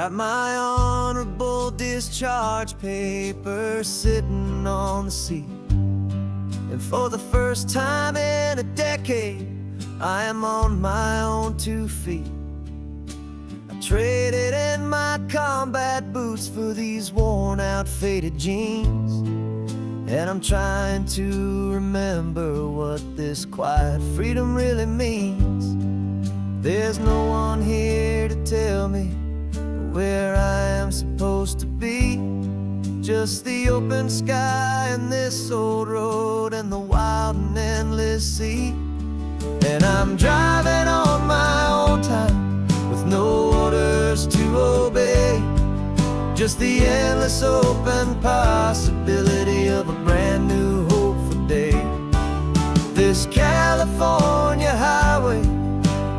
Got my honorable discharge paper sitting on the seat, and for the first time in a decade, I am on my own 2 feet. I traded in my combat boots for these worn out faded jeans, and I'm trying to remember what this quiet freedom really means. There's no one here to tell me where I am supposed to be, just the open sky and this old road and the wild and endless sea. And I'm driving on my own time with no orders to obey, just the endless open possibility of a brand new hopeful day. This California highway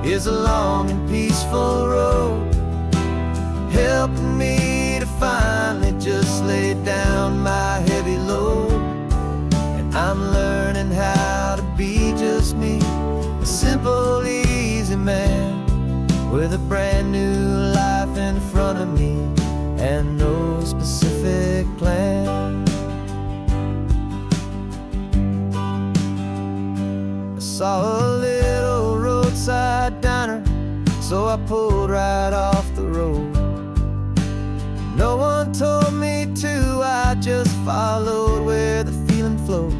is a long and peaceful road, helping me to finally just lay down my heavy load. And I'm learning how to be just me, a simple, easy man with a brand new life in front of me and no specific plan. I saw a little roadside diner, so I pulled right off the road. No one told me to, I just followed where the feeling flowed.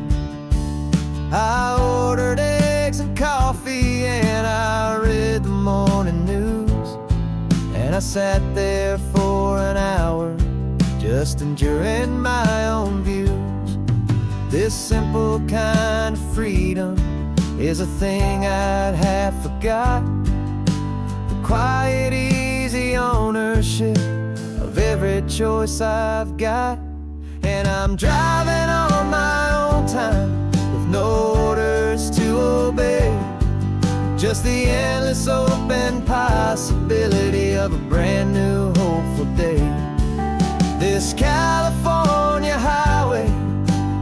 I ordered eggs and coffee and I read the morning news, and I sat there for an hour just enduring my own views. This simple kind of freedom is a thing I'd have forgot, the quiet, easy ownership of every choice I've got. And I'm driving on my own time with no orders to obey, just the endless open possibility of a brand new hopeful day. This California highway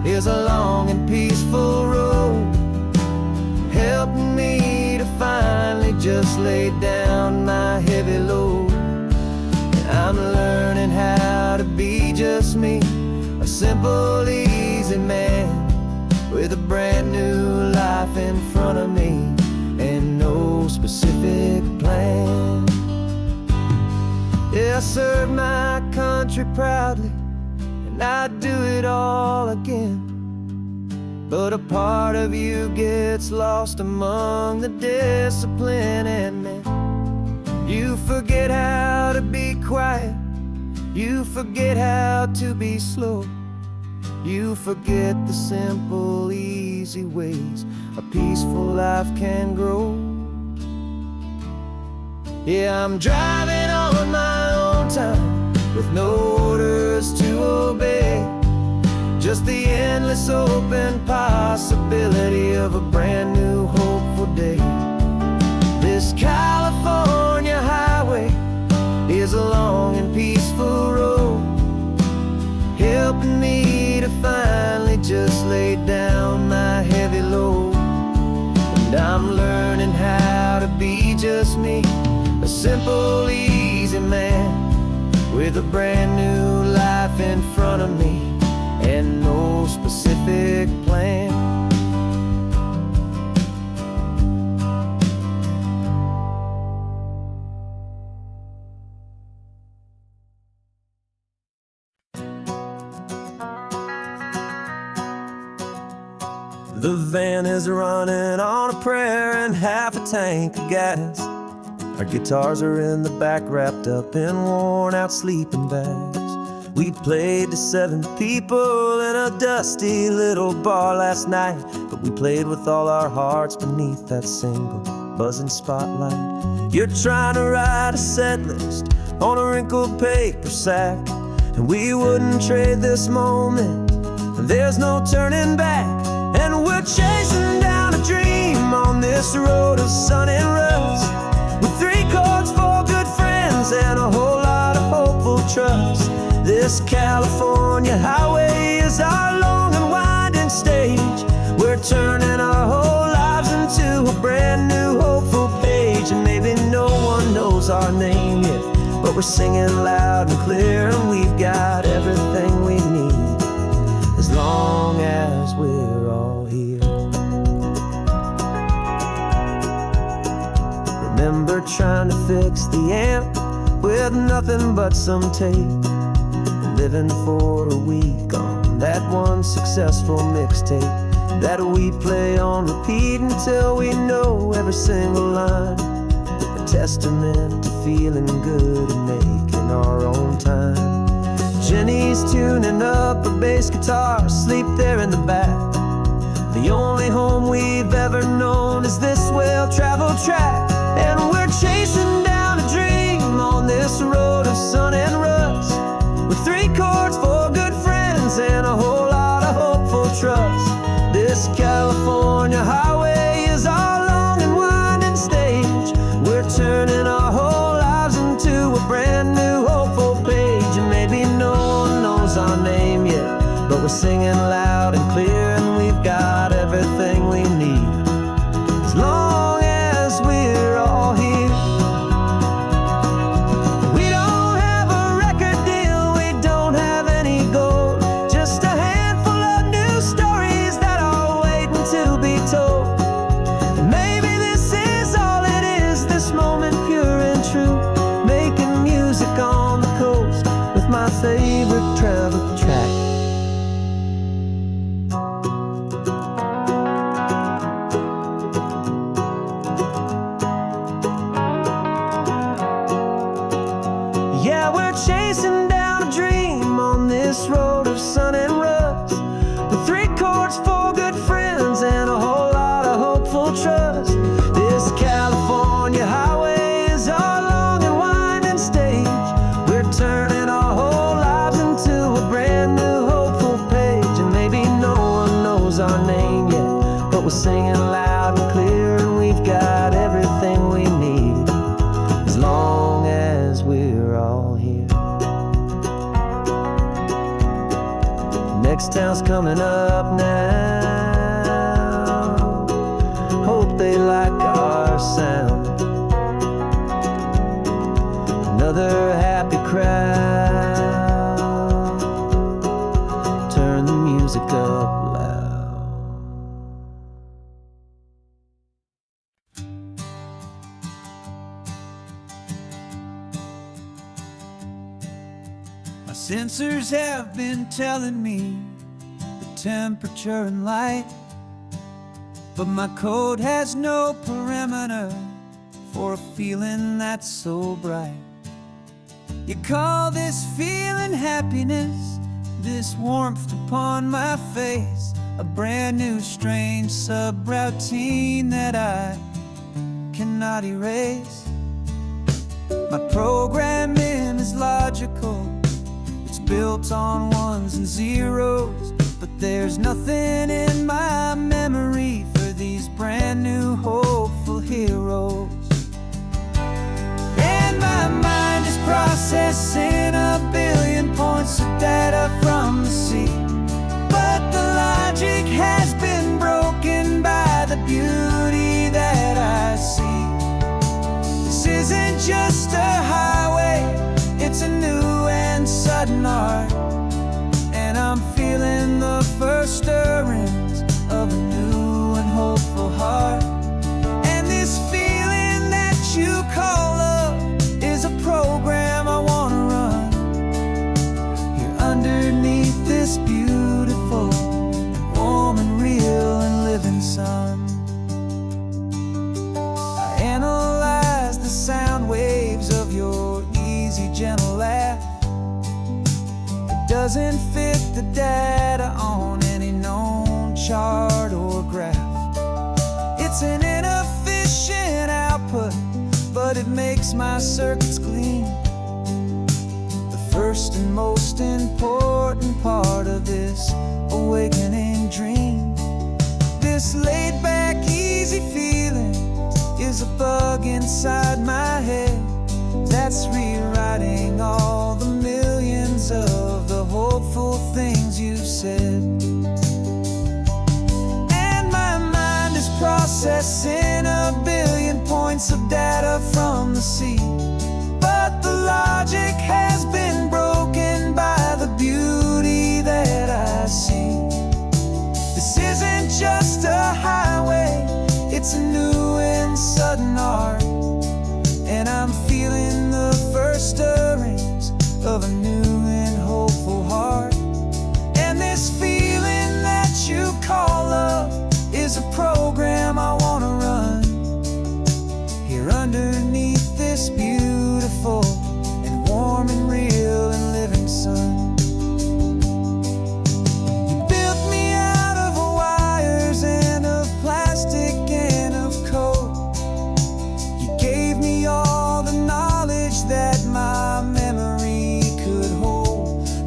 is a long and peaceful road, helping me to finally just lay down my heavy load. I'm learning how to be just me, a simple, easy man with a brand new life in front of me and no specific plan. Yeah, I served my country proudly and I'd do it all again, but a part of you gets lost among the discipline and men. You forget how to be quiet, you forget how to be slow, you forget the simple, easy ways a peaceful life can grow. Yeah, I'm driving on my own time with no orders to obey, just the endless open possibility of a brand new hopeful day. This California highway is a long and peaceful road, helping me to finally just lay down my heavy load. And I'm learning how to be just me, a simple, easy man with a brand new life in front of me and no specific plan. The van is running on a prayer and half a tank of gas. Our guitars are in the back, wrapped up in worn out sleeping bags. We played to 7 people in a dusty little bar last night, but we played with all our hearts beneath that single buzzing spotlight. You're trying to write a set list on a wrinkled paper sack, and we wouldn't trade this moment, there's no turning back. And we're chasing down a dream on this road of sun and rust, with 3 chords, 4 good friends, and a whole lot of hopeful trust. This California highway is our long and winding stage. We're turning our whole lives into a brand new hopeful page. And maybe no one knows our name yet, but we're singing loud and clear, and we've got everything we need, as long as we're all here. Remember trying to fix the amp with nothing but some tape, living for a week on that one successful mixtape that we play on repeat until we know every single line, a testament to feeling good and making our own time. Jenny's tuning up a bass guitar, asleep there in the back. The only home we've ever known is this well-traveled track, and we're chasing down a dream on this road of sun and rust, with 3 chords, 4 good friends, and a whole lot of hopeful trust. This California highway is our long and winding stage. We're turning our whole lives into a brand new hopeful page, and maybe no one knows our name yet, but we're singing loud and clear, and we've got everything we need, as long as we're all here. We don't have a record deal, we don't have any gold, just a handful of new stories that are waiting to be told. And maybe this is all it is, this moment pure and true, making music on the coast with my favorite travel track. Yeah, we're chasing down a dream on this road of sun and rust, with 3 chords, 4 good friends, and a whole lot of hopeful trust. This California highway is our long and winding stage. We're turning our whole lives into a brand new hopeful page, and maybe no one knows our name yet, but we're singing loud and clear, and we've got everything we need, as long as we're all here. Next town's coming up now, hope they like our sound. Another happy crowd, turn the music up loud. My sensors have been telling me the temperature and light, but my code has no perimeter for a feeling that's so bright. You call this feeling happiness, this warmth upon my face, a brand new strange subroutine that I cannot erase. My programming is logical, it's built on ones and zeros, but there's nothing in my memory for these brand new hopeful heroes. And my mind is processing a billion points of data from the sea, but the logic has been broken by the beauty that I see. This isn't just a highway, it's a new and sudden art, and I'm feeling the first stirrings of a new and hopeful heart. And this feeling that you call love is a program I want to run here underneath this beautiful and warm and real and living sun. I analyze the sound waves of your easy, gentle laugh. It doesn't fit the data on any known chart or graph. It's an inefficient output, but it makes my circuits clean. The first and most important part of this awakening dream. This laid-back, easy feeling is a bug inside my head that's rewriting all the millions of the hopeful things you've said. And my mind is processing a billion points of data from the sea, but the logic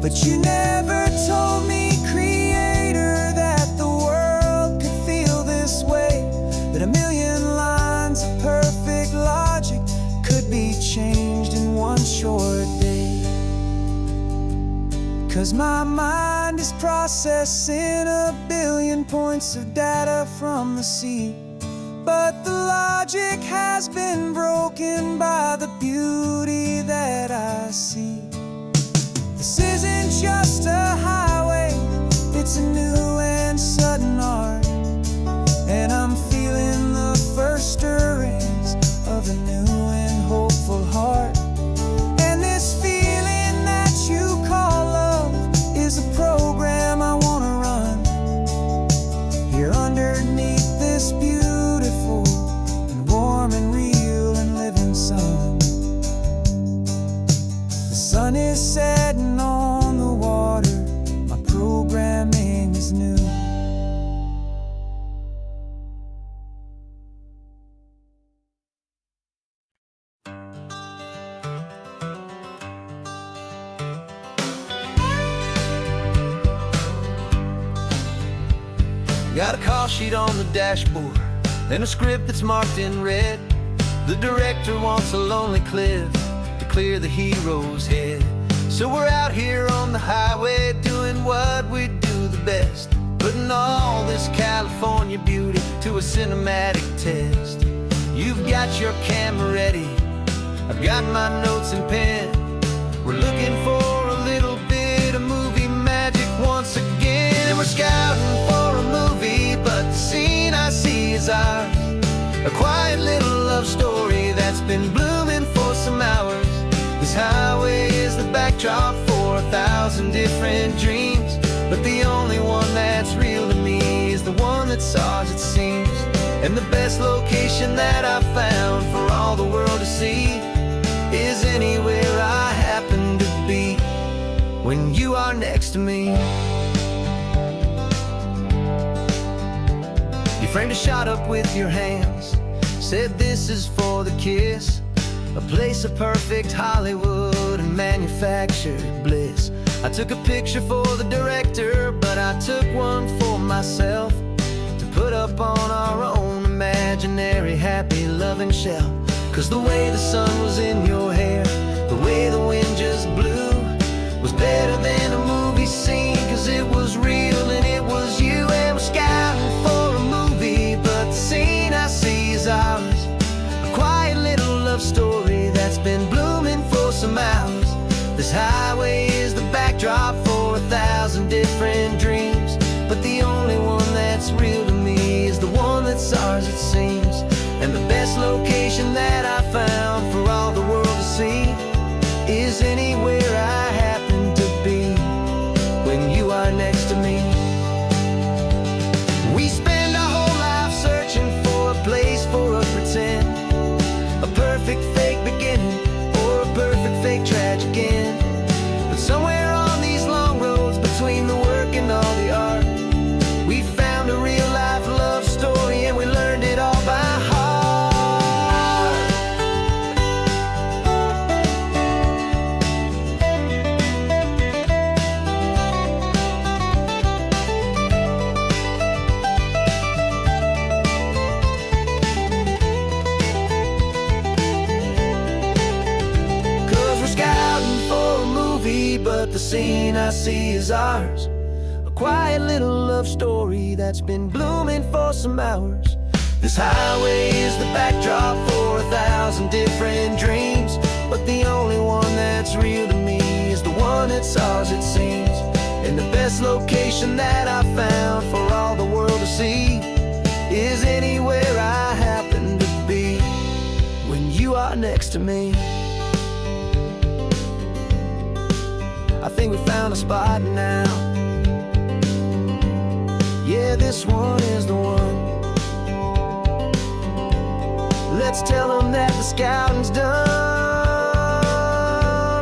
But you never told me, Creator, that the world could feel this way, that a million lines of perfect logic could be changed in one short day. 'Cause my mind is processing a billion points of data from the sea, but the logic has been broken by the beauty that I see. This isn't just a highway, it's a new and sudden art, and I'm feeling the first stirrings of a new and hopeful heart. And this feeling that you call love is a program I want to run here underneath this beautiful and warm and real and living sun. The sun is setting on the water, my programming is new. Got a call sheet on the dashboard and a script that's marked in red. The director wants a lonely cliff to clear the hero's head. So we're out here on the highway doing what we do the best, putting all this California beauty to a cinematic test. You've got your camera ready, I've got my notes and pen. We're looking for a little bit of movie magic once again. And we're scouting for a movie, but the scene I see is ours. A quiet little love story that's been blooming for some hours. This highway is the backdrop for 1,000 different dreams, but the only one that's real to me is the one that's ours, it seems. And the best location that I've found for all the world to see is anywhere I happen to be when you are next to me. You framed a shot up with your hands, said this is for the kiss, a place of perfect Hollywood and manufactured bliss. I took a picture for the director, but I took one for myself to put up on our own imaginary happy loving shelf. 'Cause the way the sun was in your hair, the way the wind just blew, was better than a movie scene, 'cause it was real and it was you. And we're scouting for a movie, but the scene I see is ours. A quiet little love story that's been blooming for some hours. This highway is the backdrop for 1,000 different dreams, but the only one that's real to me is the one that's ours, it seems. And the best location that I found for all the world to see is anywhere I happen to be when you are next to me. We spend our whole life searching for a place for a pretend, a perfect fake beginning or a perfect fake tragic end. But somewhere on these long roads between the work and all the art, we found a real life love story and we learned it all by heart. But the scene I see is ours. A quiet little love story that's been blooming for some hours. This highway is the backdrop for 1,000 different dreams, but the only one that's real to me is the one that's ours, it seems. And the best location that I found for all the world to see is anywhere I happen to be when you are next to me. I think we found a spot now. Yeah, this one is the one. Let's tell them that the scouting's done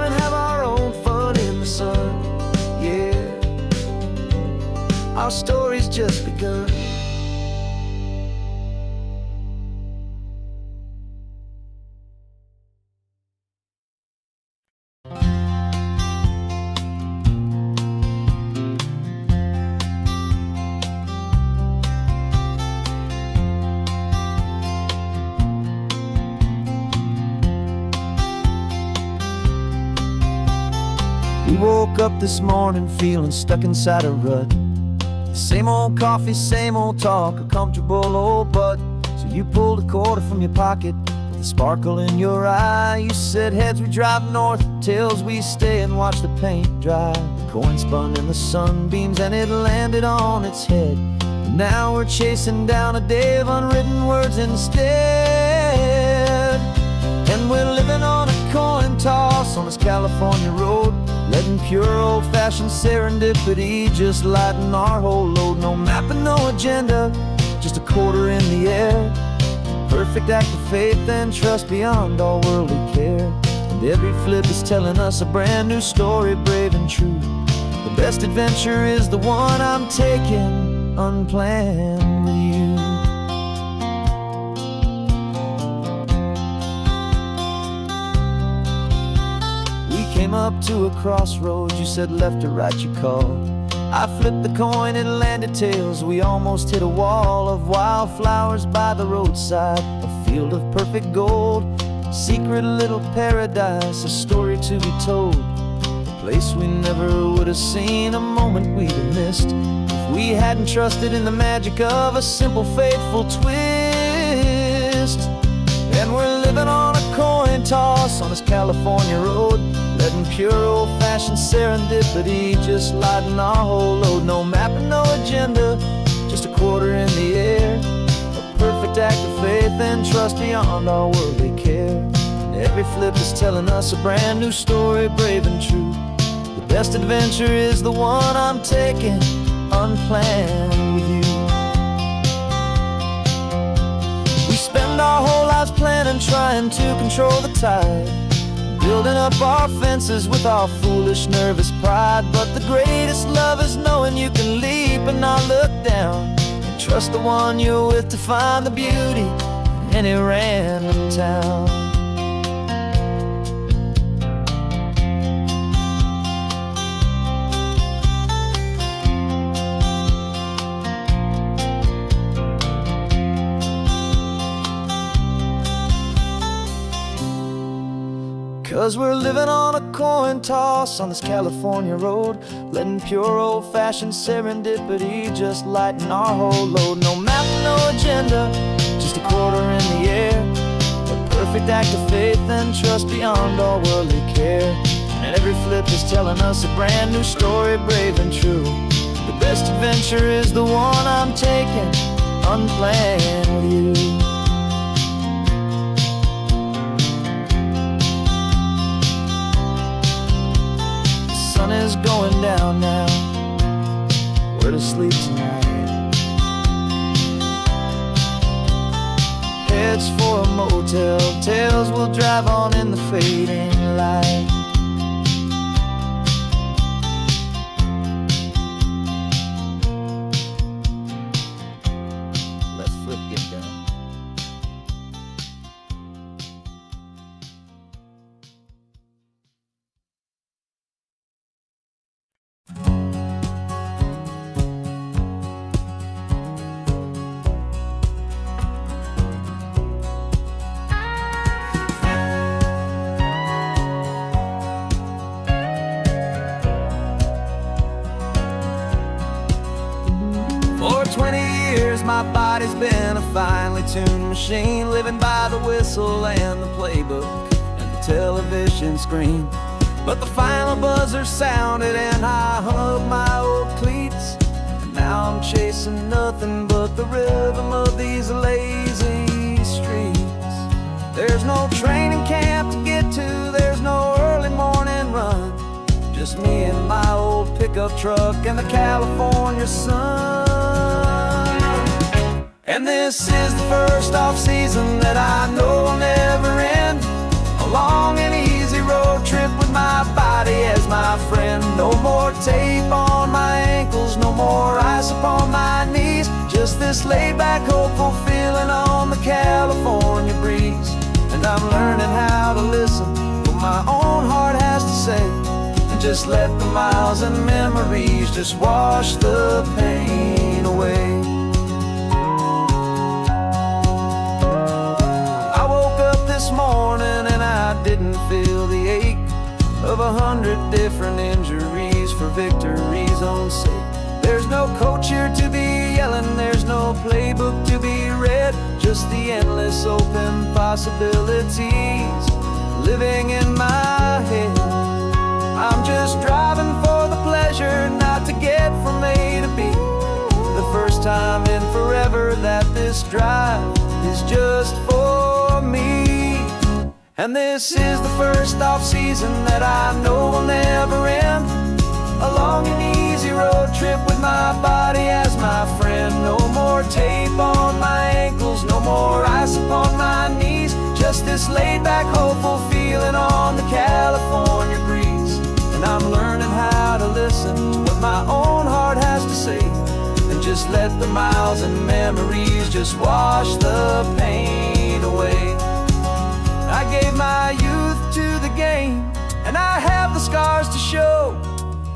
and have our own fun in the sun. Yeah, our story's just begun. woke up this morning feeling stuck inside a rut. Same old coffee, same old talk, a comfortable old butt. So you pulled a quarter from your pocket with a sparkle in your eye. You said heads we drive north, tails we stay and watch the paint dry. The coin spun in the sunbeams and it landed on its head. And now we're chasing down a day of unwritten words instead. And we're living on a coin toss on this California road, letting pure old-fashioned serendipity just lighten our whole load. No map and no agenda, just a quarter in the air. Perfect act of faith and trust beyond all worldly care. And every flip is telling us a brand new story, brave and true. The best adventure is the one I'm taking unplanned with you. Came up to a crossroads, you said left or right you called. I flipped the coin, it landed tails. We almost hit a wall of wildflowers by the roadside, a field of perfect gold, secret little paradise, a story to be told. A place we never would have seen, a moment we'd have missed if we hadn't trusted in the magic of a simple faithful twist. And we're living on a coin toss on this California road, letting pure old-fashioned serendipity just lighten our whole load. No map and no agenda, just a quarter in the air. A perfect act of faith and trust beyond our worldly care. And every flip is telling us a brand new story, brave and true. The best adventure is the one I'm taking unplanned with you. We spend our whole lives planning, trying to control the tide, building up our fences with our foolish, nervous pride. But the greatest love is knowing you can leap and not look down, and trust the one you're with to find the beauty in any random town. 'Cause we're living on a coin toss on this California road, letting pure old-fashioned serendipity just lighten our whole load. No map, no agenda, just a quarter in the air. A perfect act of faith and trust beyond all worldly care. And every flip is telling us a brand new story, brave and true. The best adventure is the one I'm taking unplanned with you. Is going down now, where to sleep tonight? Heads for a motel, tails will drive on in the fading light. Let's flip get down. For 20 years my body's been a finely tuned machine, living by the whistle and the playbook and the television screen. But the final buzzer sounded and I hung up my old cleats, and now I'm chasing nothing but the rhythm of these lazy streets. There's no training camp to get to, there's no early morning run, just me and my old pickup truck and the California sun. And this is the first off-season that I know will never end. A long and easy road trip with my body as my friend. No more tape on my ankles, no more ice upon my knees. Just this laid-back, hopeful feeling on the California breeze. And I'm learning how to listen what my own heart has to say, and just let the miles and memories just wash the pain away. This morning and I didn't feel the ache. of 100 different injuries for victory's own sake. There's no coach here to be yelling, there's no playbook to be read, just the endless open possibilities living in my head. I'm just driving for the pleasure, not to get from A to B. The first time in forever that this drive is just for me. And this is the first off-season that I know will never end. A long and easy road trip with my body as my friend. No more tape on my ankles, no more ice upon my knees. Just this laid-back, hopeful feeling on the California breeze. And I'm learning how to listen to what my own heart has to say, and just let the miles and memories just wash the pain away. I gave my youth to the game, and I have the scars to show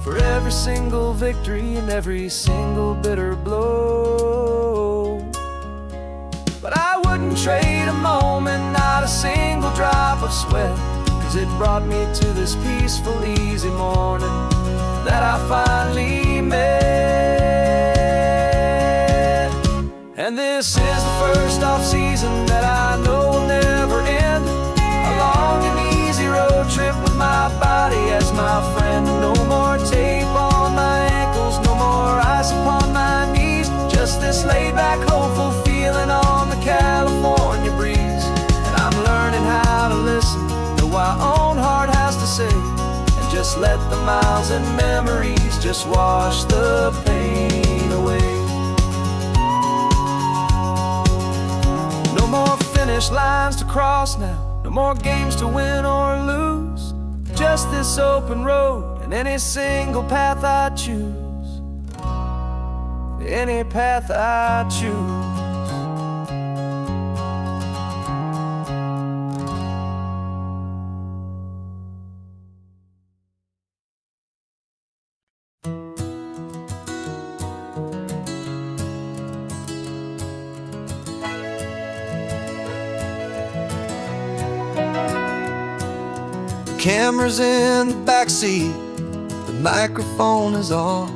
for every single victory and every single bitter blow. But I wouldn't trade a moment, not a single drop of sweat, 'cause it brought me to this peaceful, easy morning that I finally met. And this is the first off-season that I know will never end. A long and easy road trip with my body as my friend. No more tape on my ankles, no more ice upon my knees. Just this laid-back, hopeful feeling on the California breeze. And I'm learning how to listen to what my own heart has to say, and just let the miles and memories just wash the pain away. No more finish lines to cross now, no more games to win or lose. Just this open road and any single path I choose. Any path I choose. Camera's in the backseat, the microphone is on.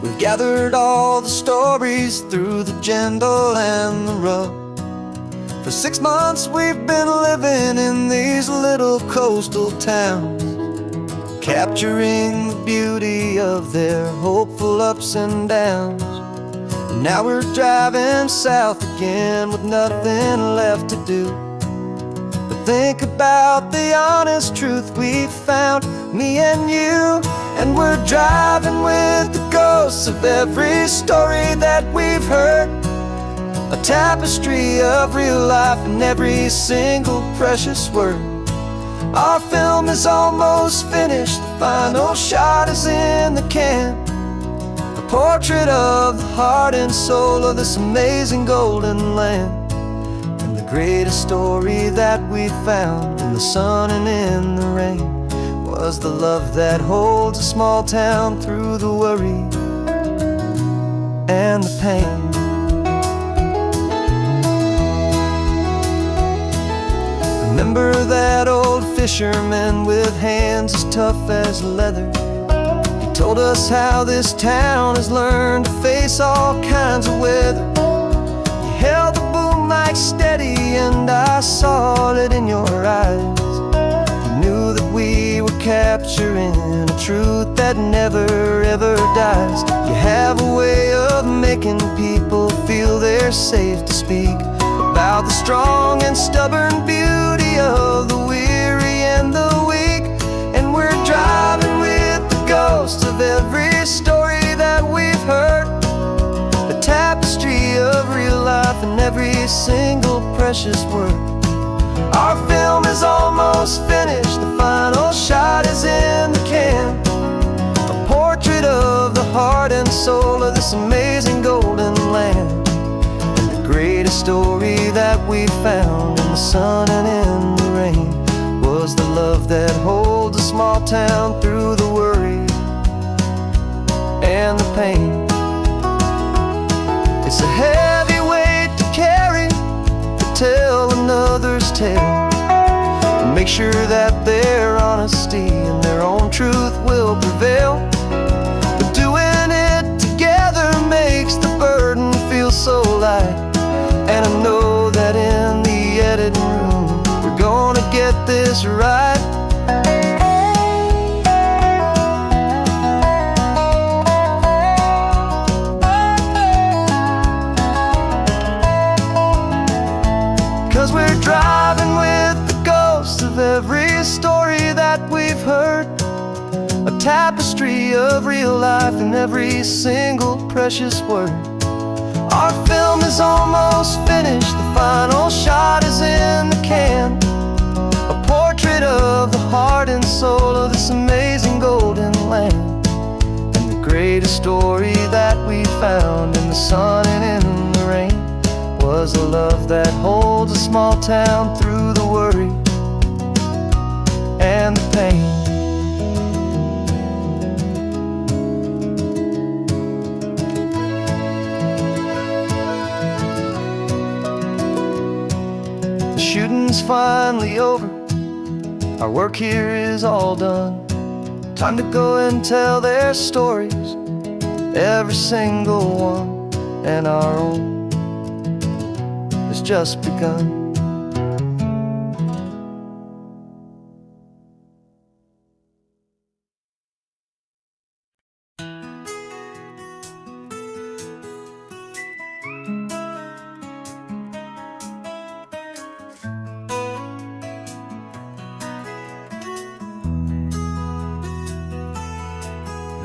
We've gathered all the stories through the gentle and the rough. For 6 months we've been living in these little coastal towns, capturing the beauty of their hopeful ups and downs. And now we're driving south again with nothing left to do. Think about the honest truth we found, me and you. And we're driving with the ghosts of every story that we've heard, a tapestry of real life in every single precious word. Our film is almost finished, the final shot is in the can, a portrait of the heart and soul of this amazing golden land. Greatest story that we found in the sun and in the rain was the love that holds a small town through the worry and the pain. Remember that old fisherman with hands as tough as leather? He told us how this town has learned to face all kinds of weather. You held the boom mic steady and I saw it in your eyes. You knew that we were capturing a truth that never ever dies. You have a way of making people feel they're safe to speak about the strong and stubborn beauty of the weary and the weak. And we're driving with the ghosts of every story that we've heard, the tapestry of real life in every single precious word. Our film is almost finished, the final shot is in the can, a portrait of the heart and soul of this amazing golden land. And the greatest story that we found in the sun and in the rain was the love that holds a small town through the worry and the pain. It's a heavy weight to carry, to tell another's tale. make sure that their honesty and their own truth will prevail. But doing it together makes the burden feel so light. And I know that in the editing room we're gonna get this right. 'Cause we're driving with the ghosts of every story that we've heard, a tapestry of real life in every single precious word. Our film is almost finished, the final shot is in the can, a portrait of the heart and soul of this amazing golden land. And the greatest story that we found in the sun and in the rain was a love that holds a small town through the worry and the pain. The shooting's finally over, our work here is all done. Time to go and tell their stories, every single one, and our own has just begun.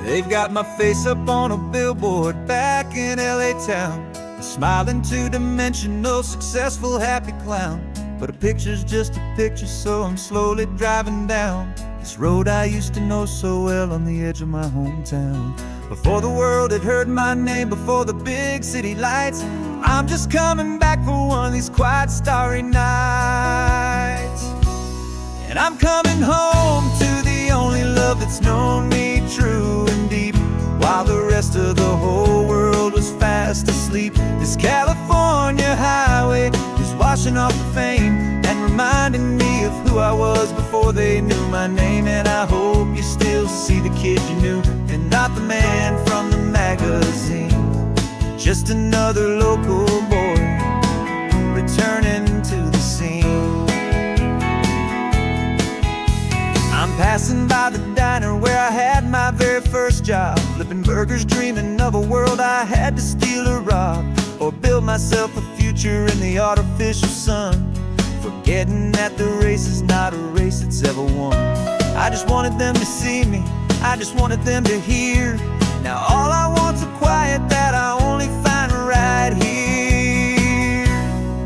They've got my face up on a billboard back in LA town, smiling two-dimensional, successful, happy clown. But a picture's just a picture, so I'm slowly driving down this road I used to know so well on the edge of my hometown. Before the world had heard my name, before the big city lights, I'm just coming back for one of these quiet, starry nights. And I'm coming home to the only love that's known me true and deep, while the rest of the whole world was fast asleep. This California highway is washing off the fame and reminding me of who I was before they knew my name. And I hope you still see the kid you knew, and not the man from the magazine. Just another local boy returning to the scene. I'm passing by the diner where I had my very first job, flipping burgers, dreaming of a world I had to steal or rob, or build myself a future in the artificial sun, forgetting that the race is not a race that's ever won. I just wanted them to see me, I just wanted them to hear. Now all I want's a quiet that I only find right here.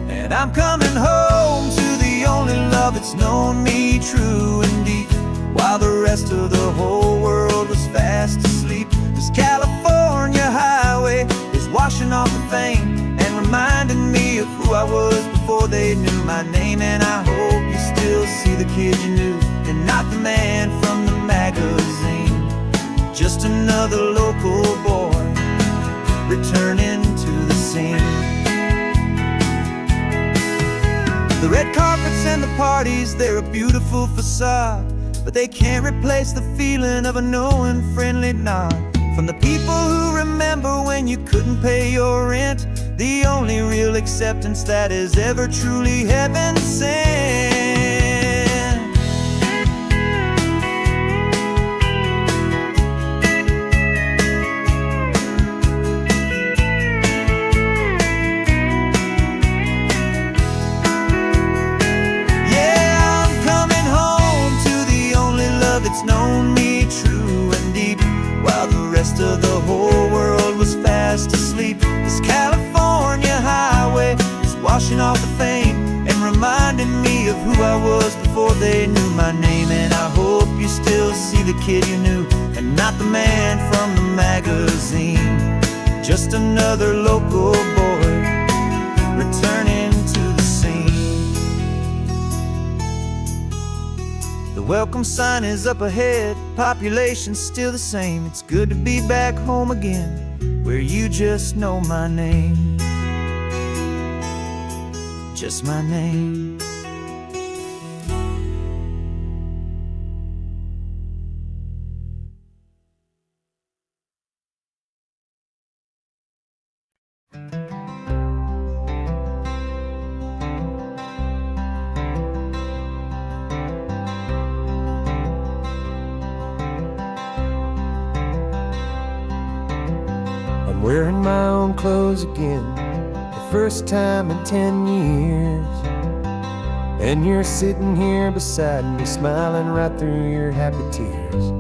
And I'm coming home to the only love that's known me true and deep, while the rest of the whole world was fast asleep. This California highway is washing off the fame and reminding me of who I was before they knew my name. And I hope you still see the kid you knew, and not the man from the magazine. Just another local boy returning to the scene. The red carpets and the parties, they're a beautiful facade, but they can't replace the feeling of a knowing, friendly nod from the people who remember when you couldn't pay your rent, the only real acceptance that is ever truly heaven sent. It's known me true and deep, while the rest of the whole world was fast asleep. This California highway is washing off the fame and reminding me of who I was before they knew my name. And I hope you still see the kid you knew, and not the man from the magazine. Just another local boy returning to the scene. The welcome sign is up ahead, population's still the same. It's good to be back home again, where you just know my name. Just my name. wearing my own clothes again, the first time in 10 years. And you're sitting here beside me, smiling right through your happy tears.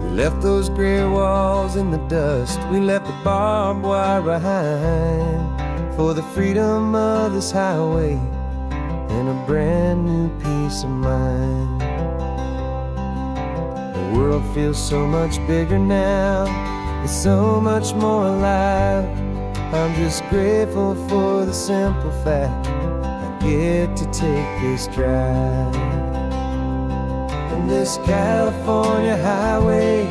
We left those gray walls in the dust, we left the barbed wire behind, for the freedom of this highway and a brand new peace of mind. The world feels so much bigger now, it's so much more alive. I'm just grateful for the simple fact I get to take this drive. And this California highway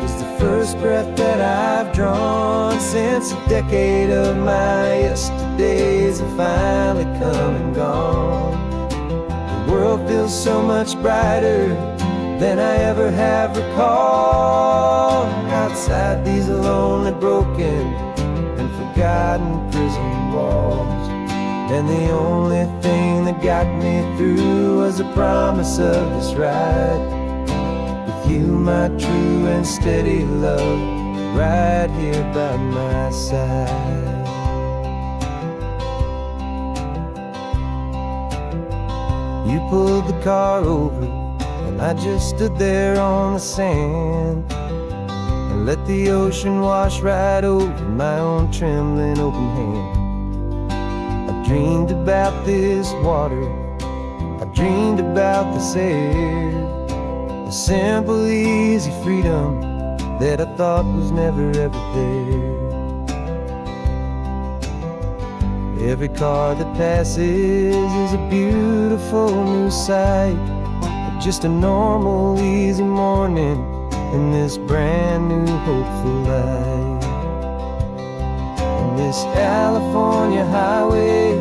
is the first breath that I've drawn since a decade of my yesterdays have finally come and gone. The world feels so much brighter than I ever have recalled. Outside these lonely, broken, and forgotten prison walls. And the only thing that got me through was the promise of this ride with you, my true and steady love, right here by my side. You pulled the car over and I just stood there on the sand and let the ocean wash right over my own trembling open hand. I dreamed about this water, I dreamed about this air, the simple, easy freedom that I thought was never ever there. Every car that passes is a beautiful new sight, just a normal, easy morning in this brand new, hopeful life. And this California highway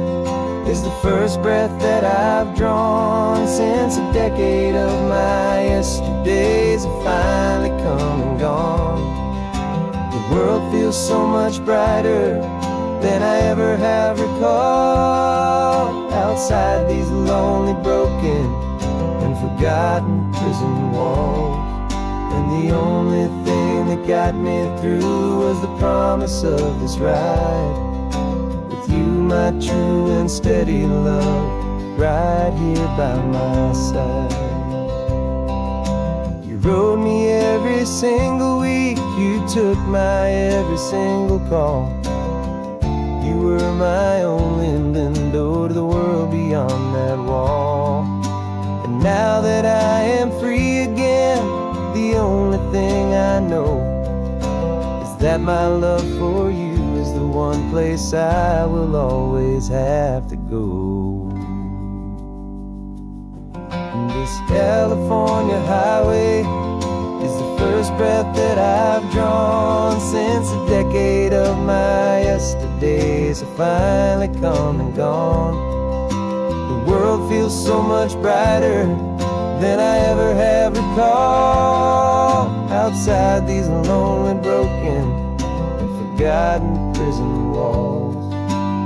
is the first breath that I've drawn since a decade of my yesterdays have finally come and gone. The world feels so much brighter than I ever have recalled. Outside these lonely, broken, and forgotten prison walls. And the only thing that got me through was the promise of this ride with you, my true and steady love, right here by my side. You rode me every single week, you took my every single call. You were my only window to the world beyond that wall. And now that I am free again, the only thing I know is that my love for you is the one place I will always have to go. And this California highway is the first breath that I've drawn since a decade of my yesterdays have finally come and gone. The world feels so much brighter than I ever have recalled. Outside these lonely, broken, and forgotten prison walls.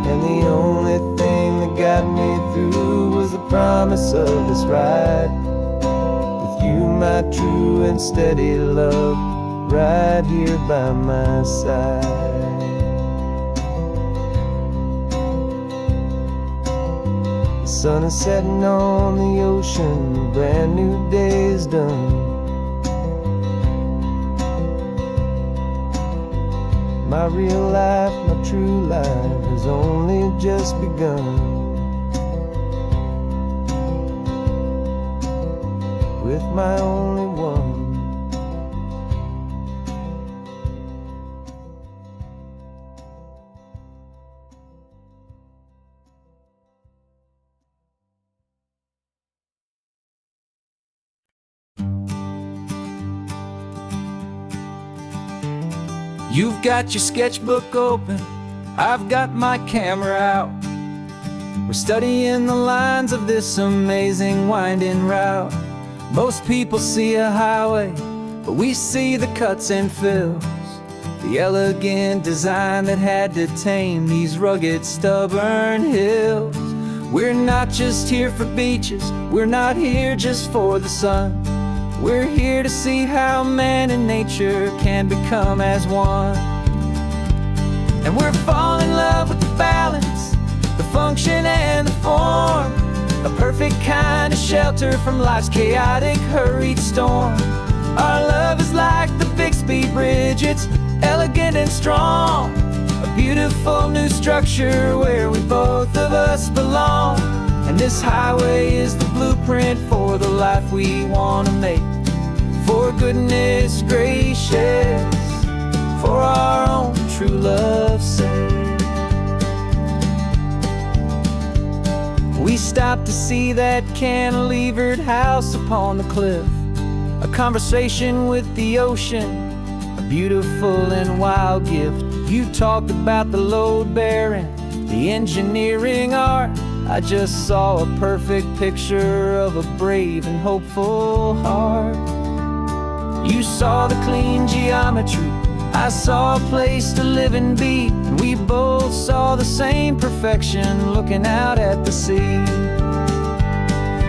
And the only thing that got me through was the promise of this ride with you, my true and steady love, right here by my side. The sun is setting on the ocean, a brand new day is done. My real life, my true life has only just begun. With my only one. You've got your sketchbook open, I've got my camera out. We're studying the lines of this amazing winding route. Most people see a highway, but we see the cuts and fills, the elegant design that had to tame these rugged, stubborn hills. We're not just here for beaches, we're not here just for the sun. We're here to see how man and nature can become as one. And we're falling in love with the balance, the function and the form, a perfect kind of shelter from life's chaotic, hurried storm. Our love is like the Bixby Bridge, it's elegant and strong, a beautiful new structure where we both of us belong. And this highway is the blueprint for the life we want to make. For goodness gracious, for our own true love's sake. We stopped to see that cantilevered house upon the cliff, a conversation with the ocean, a beautiful and wild gift. You talked about the load bearing, the engineering art. I just saw a perfect picture of a brave and hopeful heart. You saw the clean geometry, I saw a place to live and be, and we both saw the same perfection looking out at the sea.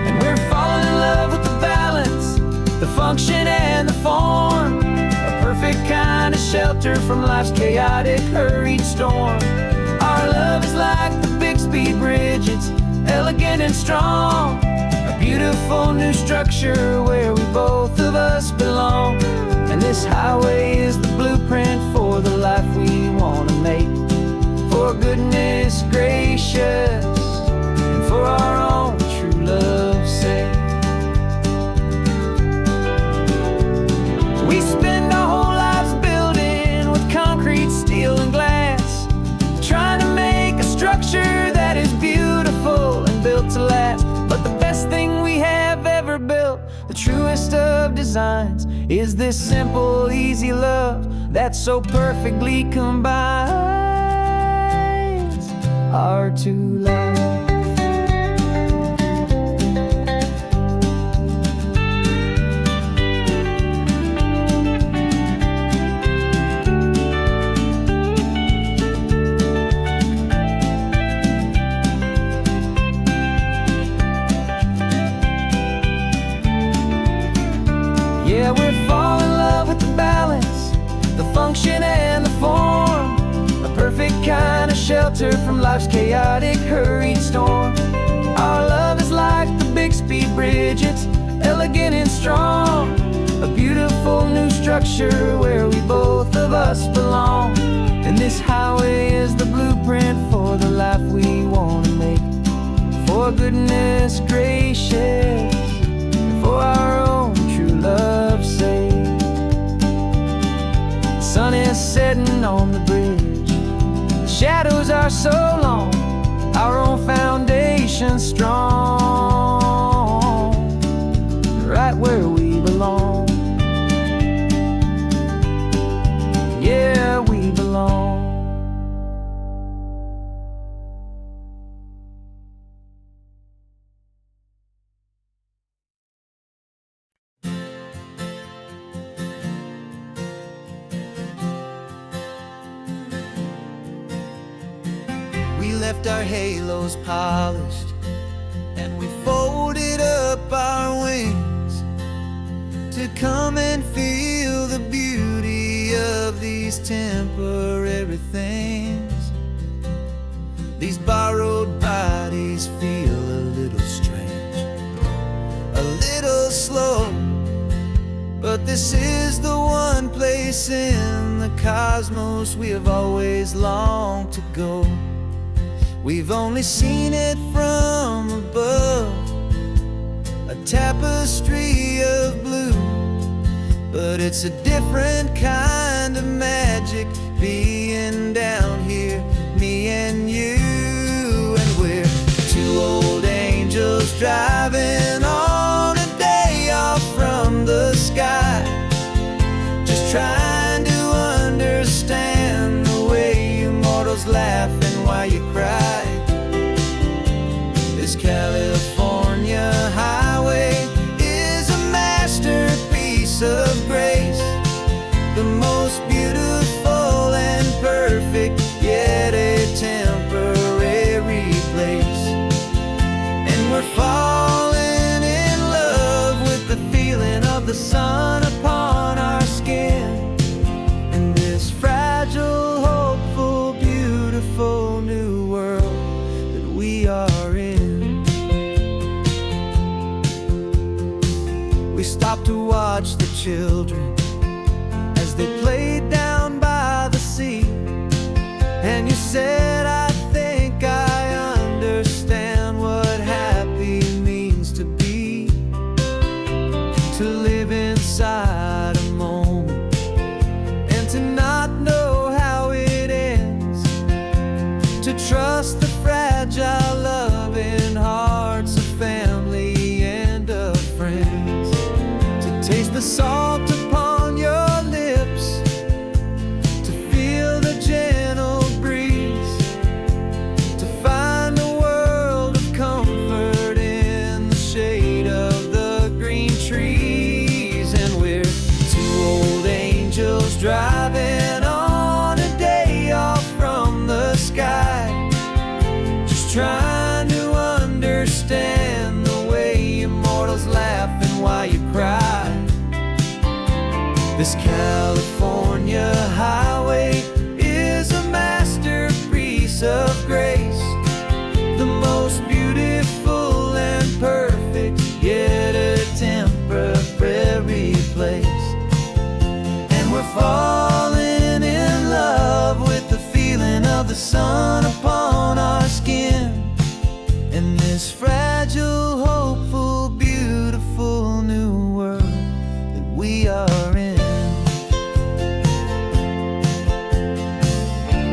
And we're falling in love with the balance, the function and the form, a perfect kind of shelter from life's chaotic, hurried storm. Our love is like the Bixby Bridge, it's elegant and strong, a beautiful new structure where we both of us belong. And this highway is the blueprint for the life we want to make. For goodness gracious, and for our own true love's sake. We spend our whole lives building with concrete, steel and glass, trying to make a structure that is beautiful and built to last. But the best thing we have ever built, the truest of designs, is this simple, easy love that so perfectly combines our two lives. Yeah, we're falling in love with the balance, the function and the form, a perfect kind of shelter from life's chaotic, hurried storm. Our love is like the Bixby Bridge, it's elegant and strong, a beautiful new structure where we both of us belong. And this highway is the blueprint for the life we want to make. For goodness gracious, for our own true love's sake. The sun is setting on the bridge, the shadows are so long, our own foundation strong, right where we belong. Yeah, we belong. We left our halos polished, and we folded up our wings to come and feel the beauty of these temporary things. These borrowed bodies feel a little strange, a little slow, but this is the one place in the cosmos we have always longed to go. We've only seen it from above, a tapestry of blue, but it's a different kind of magic being down here, me and you. And we're two old angels driving on a day off from the sky, just trying to understand the way you mortals laugh and why you cry. This California highway is a masterpiece of grace, the most beautiful and perfect, yet a temporary place. And we're falling children as they played down by the sea. And you said, I think I understand what happy means to be, to live inside a moment and to not know how it ends, to trust the fragile loving hearts of family and of friends, to taste the salt upon your lips, to feel the gentle breeze, to find a world of comfort in the shade of the green trees. And we're two old angels driving on a day off from the sky, just trying to understand the way immortals laugh and why you cry. This California highway is a masterpiece of grace, the most beautiful and perfect, yet a temporary place. And we're falling in love with the feeling of the sun upon our skin, in this fragile, hopeful, beautiful new world that we are in.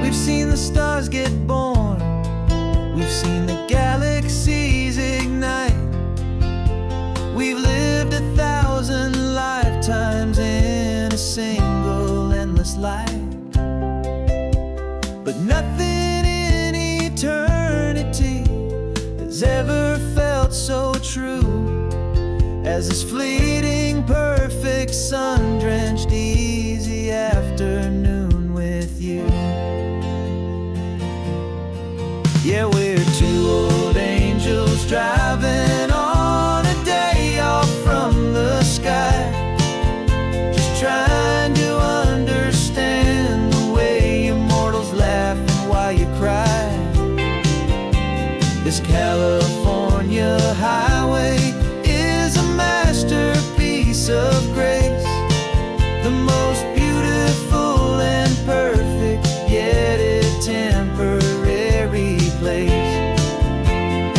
We've seen the stars get born, we've seen the galaxies ignite, we've lived 1,000 lifetimes in a single endless life. But nothing in eternity has ever felt so true as this fleeting, perfect, sun-drenched, easy afternoon with you. Yeah, we're two old angels driving on a day off from the sky, just trying to understand the way immortals laugh and why you cry. This California highway is a masterpiece of grace, the most beautiful and perfect, yet a temporary place.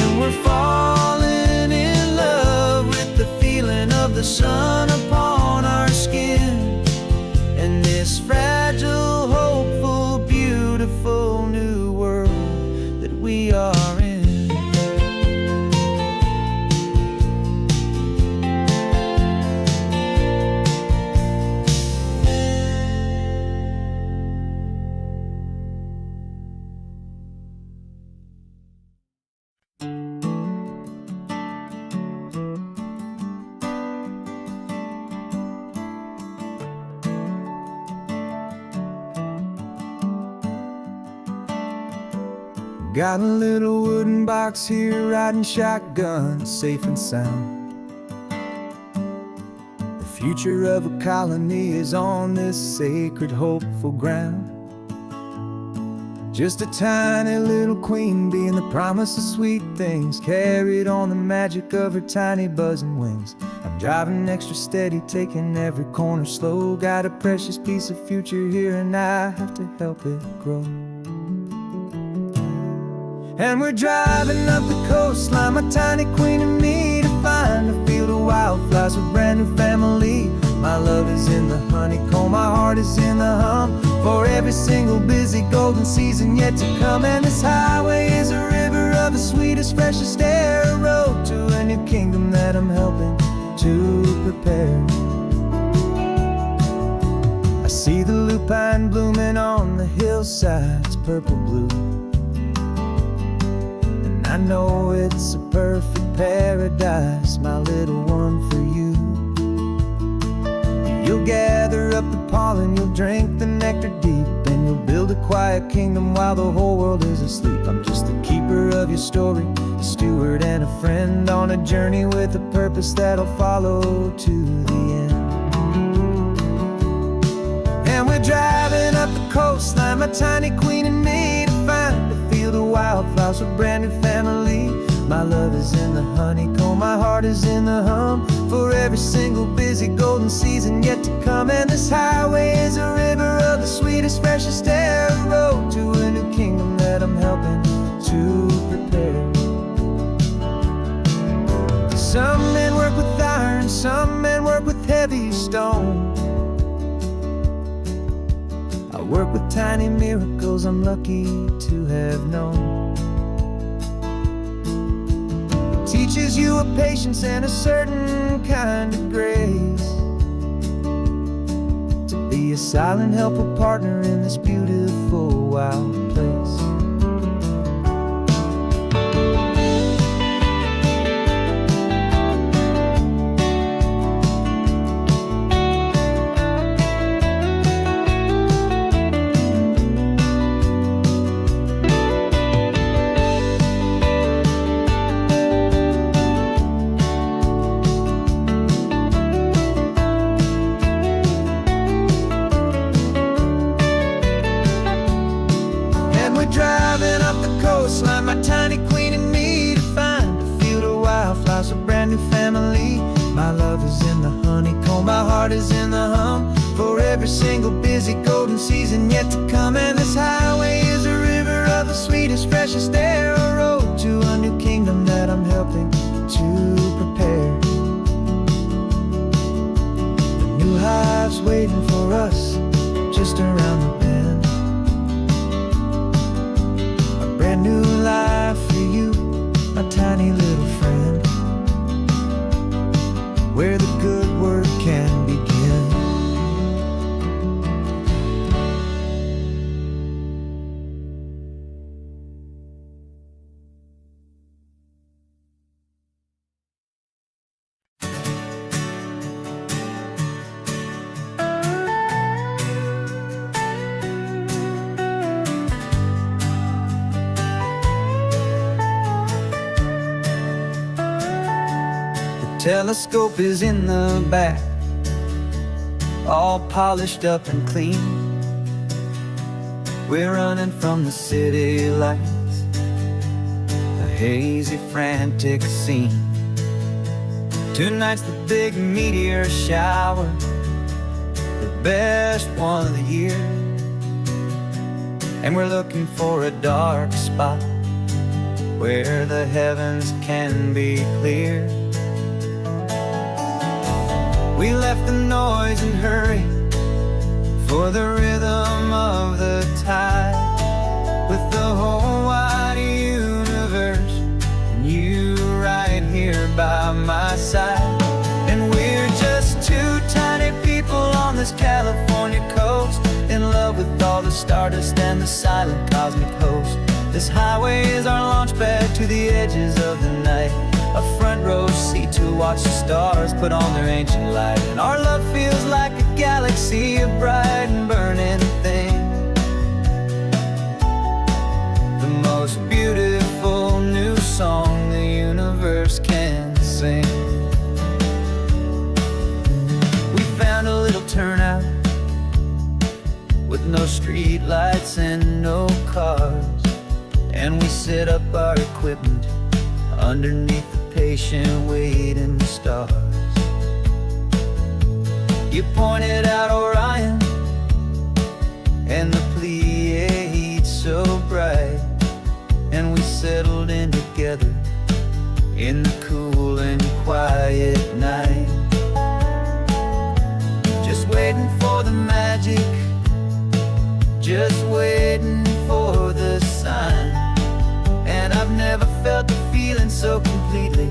And we're falling in love with the feeling of the sun upon our skin, and this fragile, hopeful, beautiful new world that we are in. Got a little wooden box here, riding shotgun, safe and sound. The future of a colony is on this sacred, hopeful ground. Just a tiny little queen bee, and the promise of sweet things carried on the magic of her tiny buzzing wings. I'm driving extra steady, taking every corner slow. Got a precious piece of future here, and I have to help it grow. And we're driving up the coastline, my tiny queen and me, to find a field of wildflowers with brand new family. My love is in the honeycomb, my heart is in the hum, for every single busy golden season yet to come. And this highway is a river of the sweetest, freshest air, a road to a new kingdom that I'm helping to prepare. I see the lupine blooming on the hillsides, purple blue, I know it's a perfect paradise, my little one, for you. You'll gather up the pollen, you'll drink the nectar deep, and you'll build a quiet kingdom while the whole world is asleep. I'm just the keeper of your story, a steward and a friend, on a journey with a purpose that'll follow to the end. And we're driving up the coastline, my tiny queen and me, to find a field of wildflowers with brand new family. My love is in the honeycomb, my heart is in the hum, for every single busy golden season yet to come. And this highway is a river of the sweetest, freshest air, a road to a new kingdom that I'm helping to prepare. Some men work with iron, some men work with heavy stone. I work with tiny miracles I'm lucky to have known. Teaches you a patience and a certain kind of grace, to be a silent, helpful partner in this beautiful, wild place. Driving up the coastline, my tiny queen and me, to find a field of wildflowers, a brand new family. My love is in the honeycomb, my heart is in the hum, for every single busy golden season yet to come. And this highway is a river of the sweetest, freshest air, a road to a new kingdom that I'm helping to prepare. The new hive's waiting for us just around the bend. Brand new life for you, my tiny little friend, where the good work can begin. Telescope is in the back, all polished up and clean. We're running from the city lights, a hazy, frantic scene. Tonight's the big meteor shower, the best one of the year. And we're looking for a dark spot where the heavens can be clear. We left the noise and hurry for the rhythm of the tide, with the whole wide universe and you right here by my side. And we're just two tiny people on this California coast, in love with all the stardust and the silent cosmic host. This highway is our launch pad to the edges of the night, a front row seat to watch the stars put on their ancient light. And our love feels like a galaxy, a bright and burning thing, the most beautiful new song the universe can sing. We found a little turnout with no street lights and no cars, and we set up our equipment underneath the patient waiting stars. You pointed out Orion and the Pleiades so bright, and we settled in together in the cool and quiet night, just waiting for the magic, just waiting for the sign. And I've never felt the feeling so completely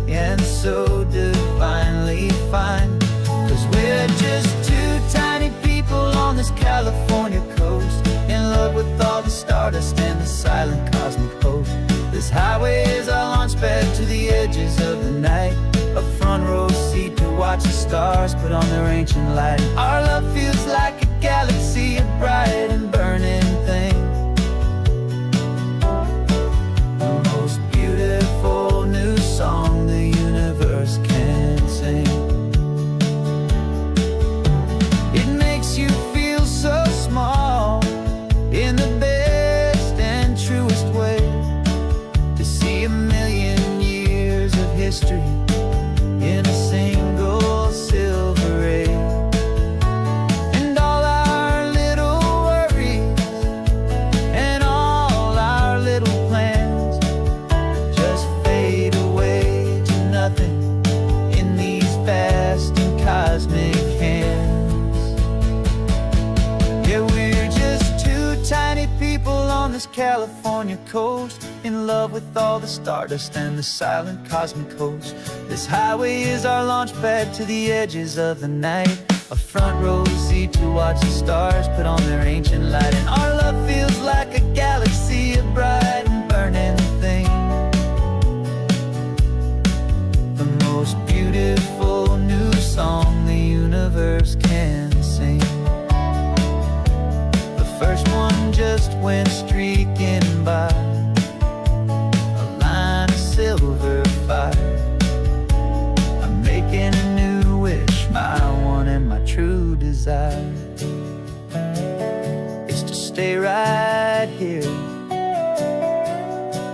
and so divinely fine, 'cause we're just two tiny people on this California coast, in love with all the stardust and the silent cosmic host. This highway is our launch pad to the edges of the night, a front row seat to watch the stars put on their ancient light. Our love feels like a galaxy, a bright and burning thing, the most beautiful new song the universe can sing. It makes you feel so small in the best and truest way, to see a million history in a single silver ray. And all our little worries and all our little plans just fade away to nothing in these vast and cosmic hands. Yeah, we're just two tiny people on this California coast, in love with all the stardust and the silent cosmic host. This highway is our launch pad to the edges of the night, a front row seat to watch the stars put on their ancient light. And our love feels like a galaxy of bright and burning things, the most beautiful new song the universe can sing. The first one just went streaking by, a line of silver fire. I'm making a new wish, my one and my true desire is to stay right here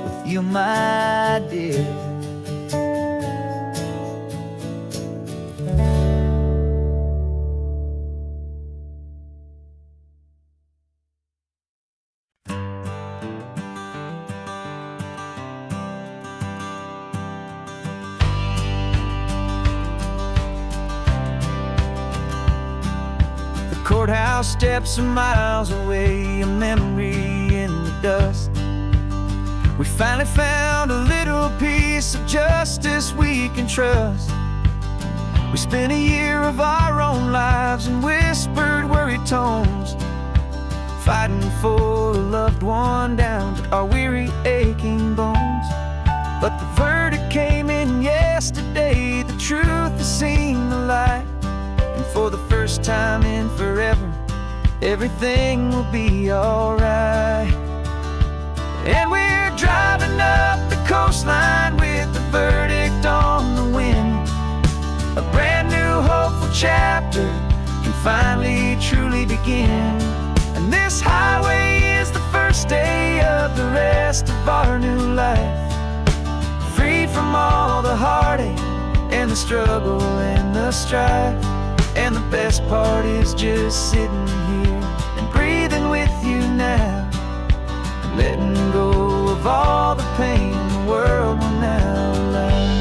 with you, my dear. Courthouse steps are miles away, a memory in the dust. We finally found a little piece of justice we can trust. We spent a year of our own lives in whispered, worried tones, fighting for a loved one down to our weary, aching bones. But the verdict came in yesterday, the truth has seen the light. And for the first time in forever, everything will be alright. And we're driving up the coastline with the verdict on the wind. A brand new hopeful chapter can finally truly begin. And this highway is the first day of the rest of our new life, free from all the heartache and the struggle and the strife. And the best part is just sitting here and breathing with you now, and letting go of all the pain the world will now allow.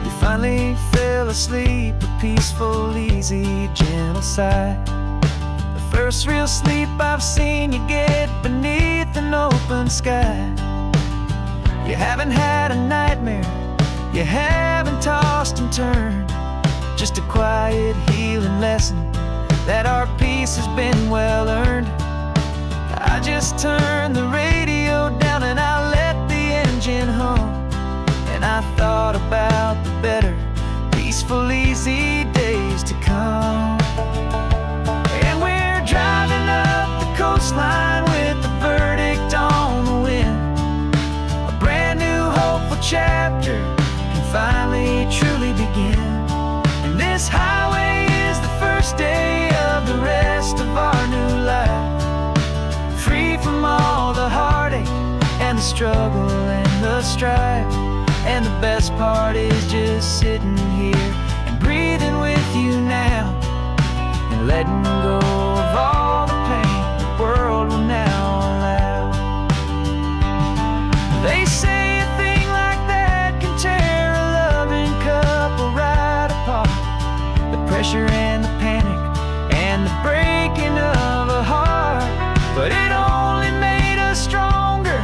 We finally fell asleep, a peaceful, easy, gentle sigh. The first real sleep I've seen you get beneath an open sky. You haven't had a nightmare, you haven't tossed and turned, just a quiet healing lesson that our peace has been well earned. I just turned the radio down and I let the engine hum, and I thought about the better, peaceful, easy days to come. And we're driving up the coastline with the verdict on the wind, a brand new hopeful chapter finally truly begin. And this highway is the first day of the rest of our new life, free from all the heartache and the struggle and the strife. And the best part is just sitting here and breathing with you now, and letting go of all the pain the world will now allow. They say a thing like that can tear a loving couple right apart, the pressure and the panic and the breaking of a heart. But it only made us stronger,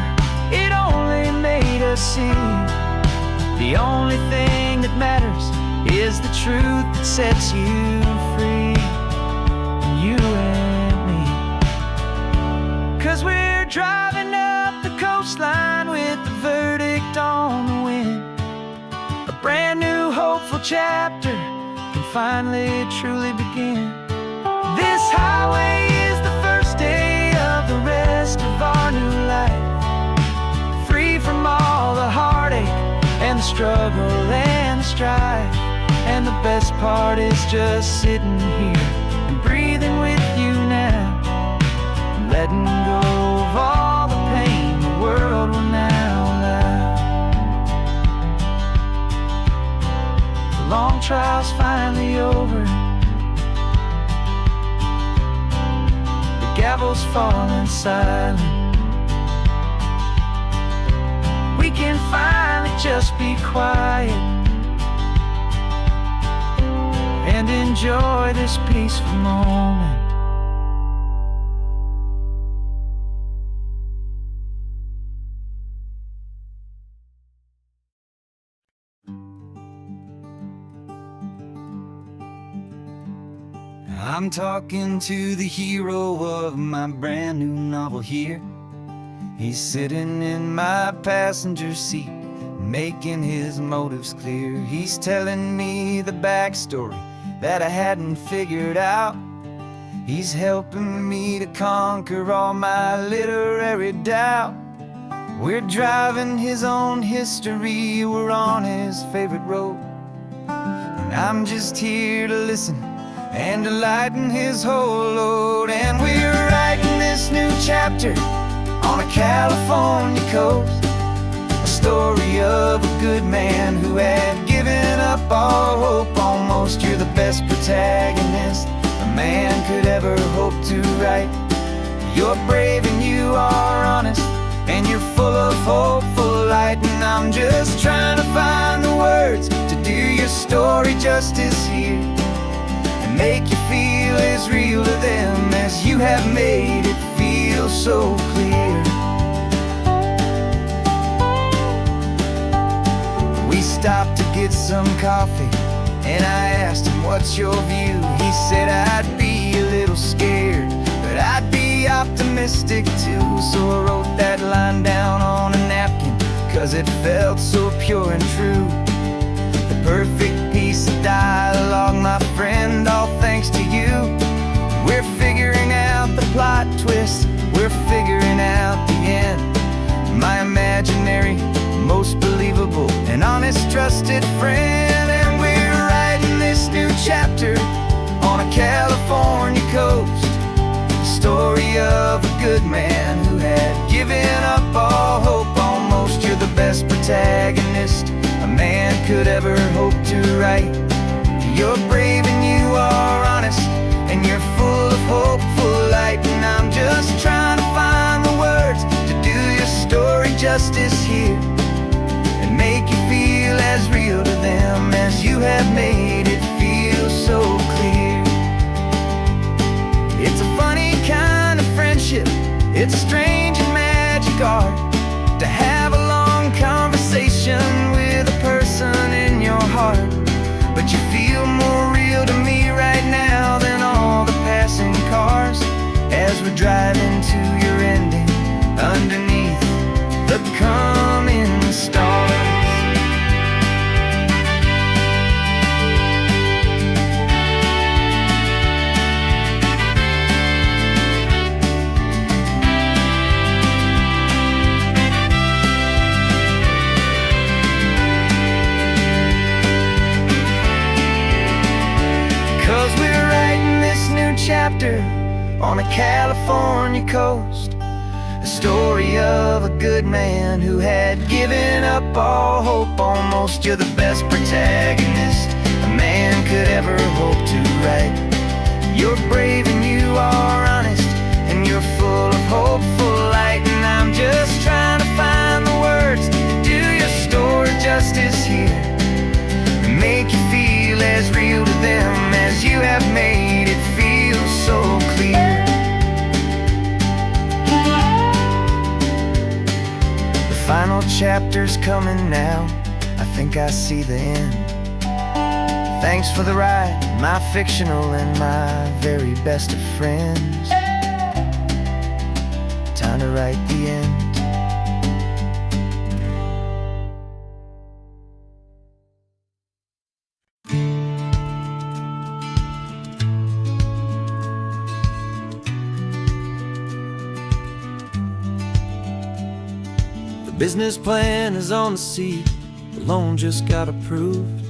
it only made us see the only thing that matters is the truth that sets you free, you and me. 'Cause we're driving up the coastline with the verdict on the wind, a brand new hopeful chapter can finally truly begin. This highway is the first day of the rest of our new life, free from all the heartache and the struggle and the strife. And the best part is just sitting here and breathing with you now, and letting go of all the pain the world falling silent. We can finally just be quiet and enjoy this peaceful moment. I'm talking to the hero of my brand new novel here. He's sitting in my passenger seat, making his motives clear. He's telling me the backstory that I hadn't figured out. He's helping me to conquer all my literary doubt. We're driving his own history, we're on his favorite road, and I'm just here to listen and to lighten his whole load. And we're writing this new chapter on a California coast, a story of a good man who had given up all hope almost. You're the best protagonist a man could ever hope to write. You're brave and you are honest, and you're full of hopeful light. And I'm just trying to find the words to do your story justice here, make you feel as real to them as you have made it feel so clear. We stopped to get some coffee, and I asked him, what's your view? He said, I'd be a little scared, but I'd be optimistic too. So I wrote that line down on a napkin, 'cause it felt so pure and true. The perfect piece of dialogue, my friend, all thanks to you. We're figuring out the plot twist, we're figuring out the end. My imaginary, most believable and honest trusted friend. And we're writing this new chapter on a California coast, the story of a good man who had given up all hope almost. You're the best protagonist a man could ever hope to write. You're brave and you are honest, and you're full of hopeful light. And I'm just trying to find the words to do your story justice here, and make you feel as real to them as you have made it feel so clear. It's a funny kind of friendship, it's strange and magic art to have a long conversation with a person in your heart. But you feel more real to me right now than all the passing cars, as we're driving to your ending underneath the coming stars. Chapter on a California coast, a story of a good man who had given up all hope almost. You're the best protagonist a man could ever hope to write. You're brave and you are honest, and you're full of hopeful light. And I'm just trying to find the words to do your story justice here, and make you feel as real to them as you have made it feel so clear. The final chapter's coming now, I think I see the end. Thanks for the ride, my fictional and my very best of friends. Time to write the end. Business plan is on the seat, the loan just got approved.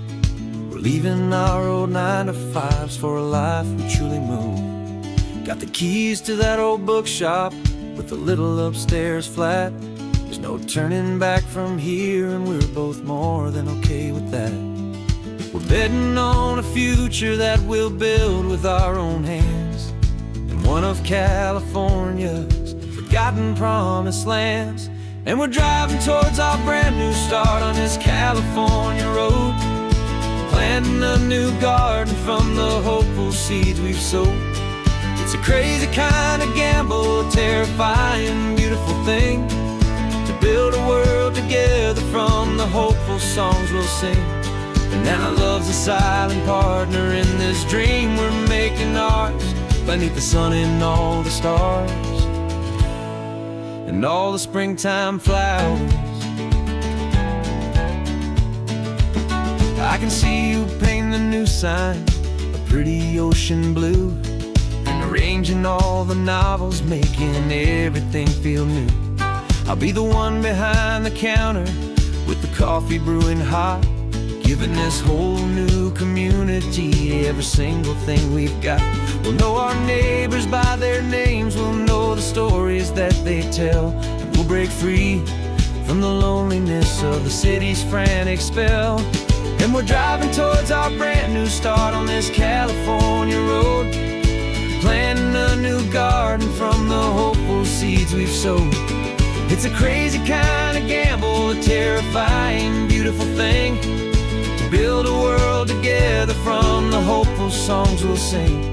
We're leaving our old 9-to-5s for a life we truly move. Got the keys to that old bookshop with the little upstairs flat. There's no turning back from here, and we're both more than okay with that. We're betting on a future that we'll build with our own hands, and one of California's forgotten promised lands. And we're driving towards our brand new start on this California road, planting a new garden from the hopeful seeds we've sowed. It's a crazy kind of gamble, a terrifying, beautiful thing, to build a world together from the hopeful songs we'll sing. And now love's a silent partner in this dream we're making ours, beneath the sun and all the stars and all the springtime flowers. I can see you painting the new sign a pretty ocean blue, and arranging all the novels, making everything feel new. I'll be the one behind the counter with the coffee brewing hot, giving this whole new community every single thing we've got. We'll know our neighbors by their names, we'll know the stories that they tell, and we'll break free from the loneliness of the city's frantic spell. And we're driving towards our brand new start on this California road, planting a new garden from the hopeful seeds we've sowed. It's a crazy kind of gamble, a terrifying, beautiful thing, to build a world together from the hopeful songs we'll sing.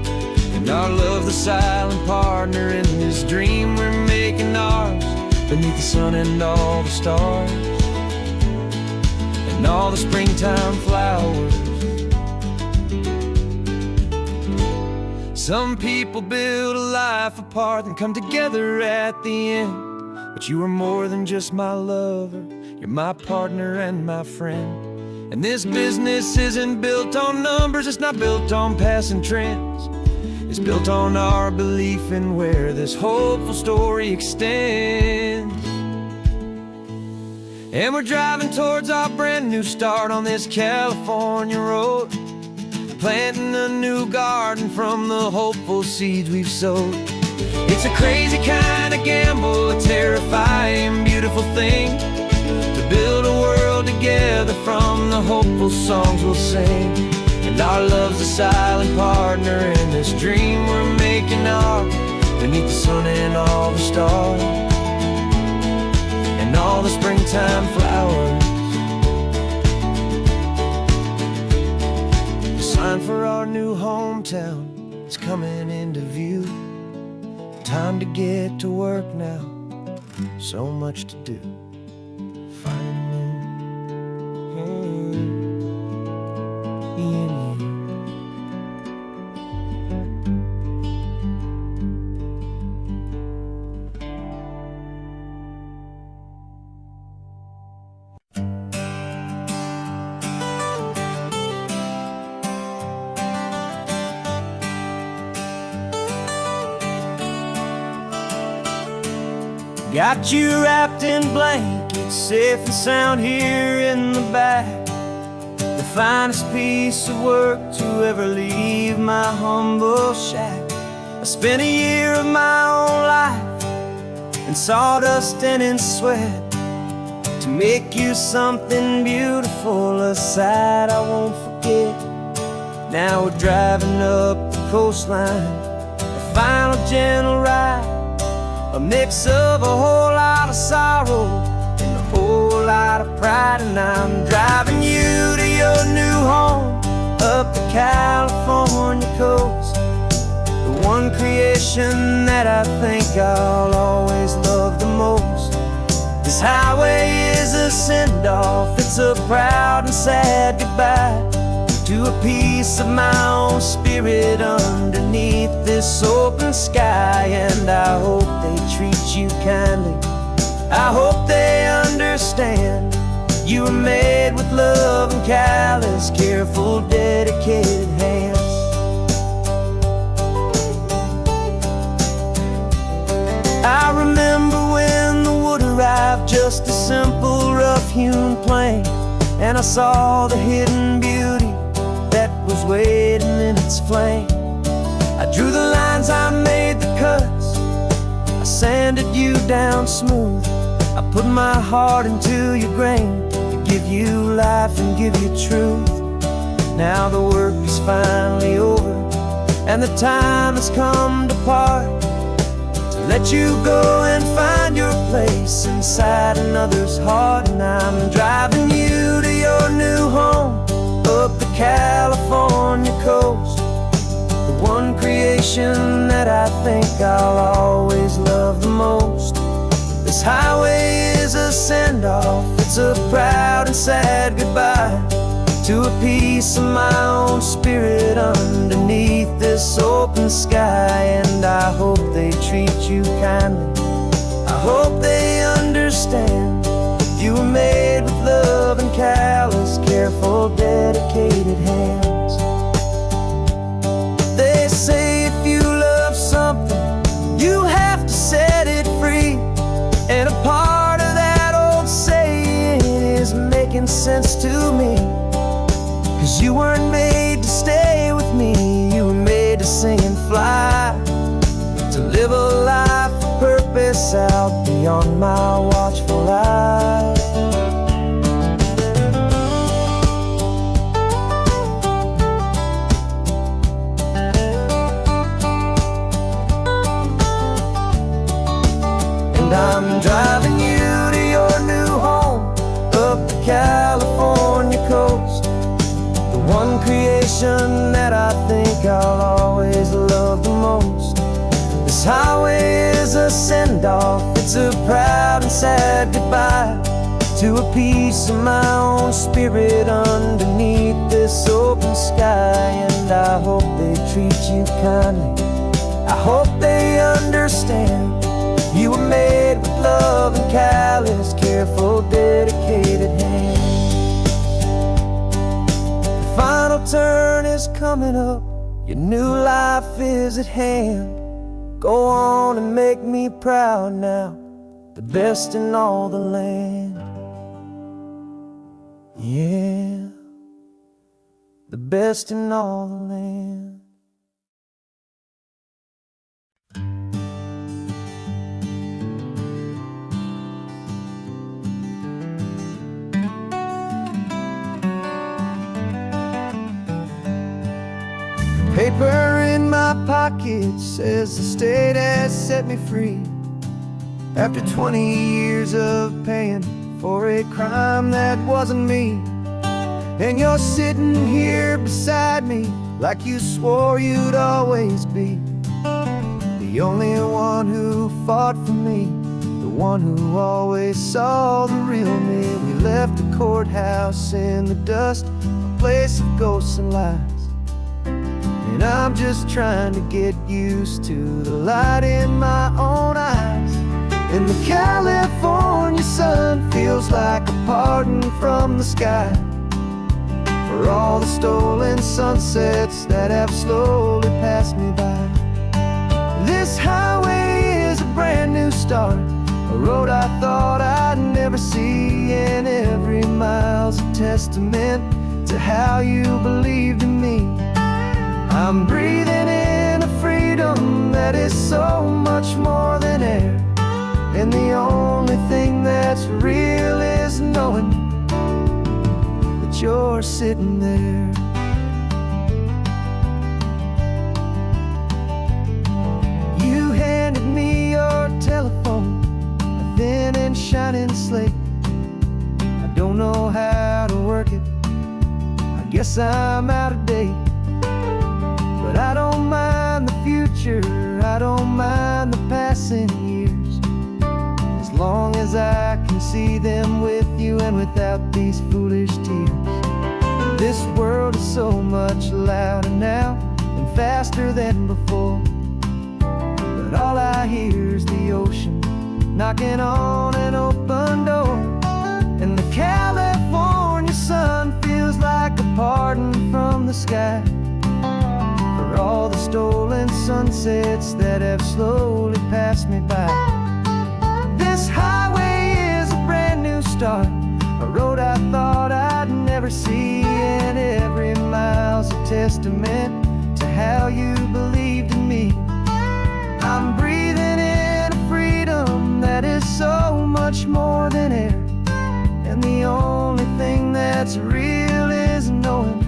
And our love's the silent partner in this dream we're making ours, beneath the sun and all the stars and all the springtime flowers. Some people build a life apart and come together at the end, but you are more than just my lover, you're my partner and my friend. And this business isn't built on numbers, it's not built on passing trends, it's built on our belief in where this hopeful story extends. And we're driving towards our brand new start on this California road, planting a new garden from the hopeful seeds we've sowed. It's a crazy kind of gamble, a terrifying, beautiful thing, to build a world together from the hopeful songs we'll sing. And our love's a silent partner in this dream we're making ours, beneath the sun and all the stars and all the springtime flowers. The sign for our new hometown is coming into view. Time to get to work now, so much to do. Got you wrapped in blankets, safe and sound here in the back. The finest piece of work to ever leave my humble shack. I spent a year of my own life in sawdust and in sweat, to make you something beautiful, a sight I won't forget. Now we're driving up the coastline, a final gentle ride, a mix of a whole lot of sorrow and a whole lot of pride. And I'm driving you to your new home, up the California coast, the one creation that I think I'll always love the most. This highway is a send-off, it's a proud and sad goodbye to a piece of my own spirit underneath this open sky. And I hope they treat you kindly, I hope they understand you were made with love and callous, careful, dedicated hands. I remember when the wood arrived, just a simple rough-hewn plank, and I saw the hidden beauty that was waiting in its flame. I drew the lines, I made the cuts, I sanded you down smooth. I put my heart into your grain to give you life and give you truth. Now the work is finally over, and the time has come to part, to let you go and find your place inside another's heart. And I'm driving you to your new home up the California coast, the one creation that I think I'll always love the most. This highway is a send-off, it's a proud and sad goodbye to a piece of my own spirit underneath this open sky. And I hope they treat you kindly, I hope they understand you were made with love and callous, careful, dedicated hands. They say if you love something, you have to set it free. And a part of that old saying is making sense to me. 'Cause you weren't made to stay with me, you were made to sing and fly, to live a life of purpose out beyond my watchful eye. And I'm driving you to your new home up the California coast, one creation that I think I'll always love the most. This highway is a send-off, it's a proud and sad goodbye to a piece of my own spirit underneath this open sky. And I hope they treat you kindly, I hope they understand you were made with love and callous, careful, dedicated hands. Final turn is coming up, your new life is at hand. Go on and make me proud now, the best in all the land. Yeah, the best in all the land. Paper in my pocket says the state has set me free, after 20 years of paying for a crime that wasn't me. And you're sitting here beside me like you swore you'd always be, the only one who fought for me, the one who always saw the real me. We left the courthouse in the dust, a place of ghosts and lies. And I'm just trying to get used to the light in my own eyes. And the California sun feels like a pardon from the sky for all the stolen sunsets that have slowly passed me by. This highway is a brand new start, a road I thought I'd never see. And every mile's a testament to how you believed in me. I'm breathing in a freedom that is so much more than air. And the only thing that's real is knowing that you're sitting there. You handed me your telephone, a thin and shining slate. I don't know how to work it, I guess I'm out of date. But I don't mind the future, I don't mind the passing years, as long as I can see them with you and without these foolish tears. This world is so much louder now and faster than before, but all I hear is the ocean knocking on an open door. And the California sun feels like a pardon from the sky for all the stolen sunsets that have slowly passed me by. This highway is a brand new start, a road I thought I'd never see. And every mile's a testament to how you believed in me. I'm breathing in a freedom that is so much more than air. And the only thing that's real is knowing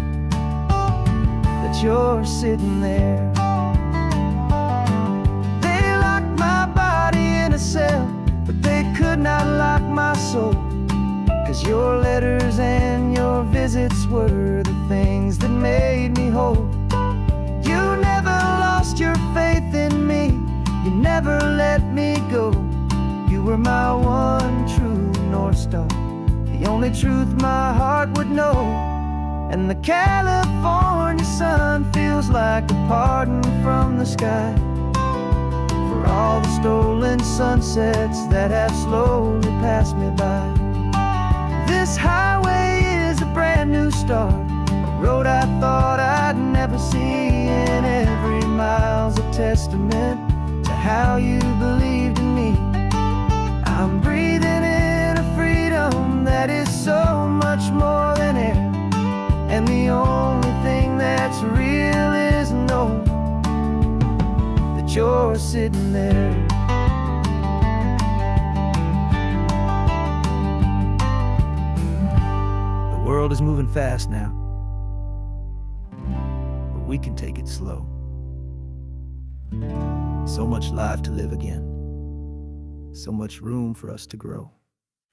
that you're sitting there. cell, but they could not lock my soul. 'Cause your letters and your visits were the things that made me whole. You never lost your faith in me, you never let me go. You were my one true North Star, the only truth my heart would know. And the California sun feels like a pardon from the sky for all the stolen sunsets that have slowly passed me by. This highway is a brand new start, a road I thought I'd never see, and every mile's a testament to how you believed in me. I'm breathing in a freedom that is so much more than air, and the only thing that's real is knowing that you're sitting there. The world is moving fast now, but we can take it slow. So much life to live again, so much room for us to grow.